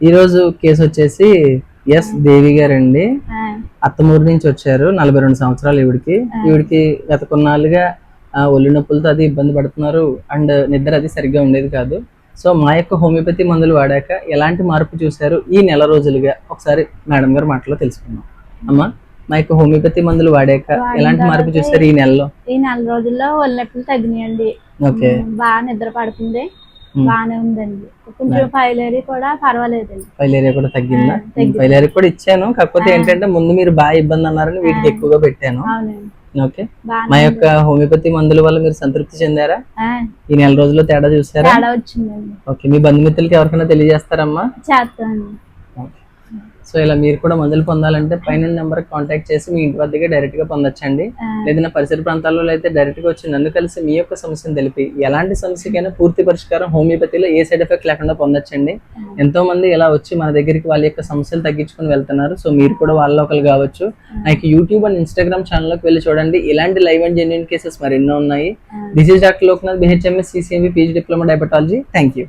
ఈరోజు కేసు వచ్చేసి ఎస్ దేవి గారండి. అత్తమూరు నుంచి వచ్చారు. 42 సంవత్సరాలు ఈవిడికి గత కొన్నాళ్ళుగా ఒళ్ళు నొప్పులతో అది ఇబ్బంది పడుతున్నారు. అండ్ నిద్ర అది సరిగ్గా ఉండేది కాదు. సో మా యొక్క హోమియోపతి మందులు వాడాక ఎలాంటి మార్పు చూశారు ఈ నెల రోజులుగా ఒకసారి మేడం గారు మాటలో తెలుసుకుందాం. అమ్మా, మా యొక్క హోమియోపతి మందులు వాడాక ఎలాంటి మార్పు చూసారు ఈ నెలలో? ఈ నెల రోజుల్లో ఒళ్ళు నొప్పులు తగ్గినాయండి. ఓకే, బాగా నిద్ర పడుతుంది, బాగానే ఉందండి. కొంచెం ఫైలేరియా కూడా పర్వాలేదండి. ఫైలేరియా కూడా తగ్గిందా? ఫైలేరియా కూడా ఇచ్చాను, కాకపోతే ఏంటంటే ముందు మీరు బాగా ఇబ్బంది అన్నారని వీటికి ఎక్కువగా పెట్టాను. ఓకే, మా యొక్క హోమియోపతి మందుల వల్ల మీరు సంతృప్తి చెందారా? ఈ నెల రోజుల్లో తేడా చూసారా? ఓకే, మీ బంధుమిత్రులకి ఎవరికైనా తెలియజేస్తారమ్మా? చేస్తాను. సో ఇలా మీరు కూడా మందులు పొందాలంటే పైన నెంబర్ కాంటాక్ట్ చేసి మీ ఇంటి వద్దకే డైరెక్ట్ గా పొందొచ్చండి. లేదన్నా పరిసర ప్రాంతాల్లో అయితే డైరెక్ట్ గా వచ్చి నన్ను కలిసి మీ యొక్క సమస్యను తెలిపి ఎలాంటి సమస్యకైనా పూర్తి పరిష్కారం హోమియోపతిలో ఏ సైడ్ ఎఫెక్ట్ లేకుండా పొందొచ్చండి. ఎంతో మంది ఇలా వచ్చి మన దగ్గరికి వాళ్ళ యొక్క సమస్యలు తగ్గించుకుని వెళ్తున్నారు. సో మీరు కూడా వాళ్ళ ఒకరు కావచ్చు. నాకు యూట్యూబ్ అండ్ ఇన్స్టాగ్రామ్ ఛానల్లోకి వెళ్ళి చూడండి, ఇలాంటి లైవ్ అండ్ జెన్యూన్ కేసెస్ మరెన్నో ఉన్నాయి. This is doctor Loknath, BHMS, CCMB, PG diploma diabetology. Thank you.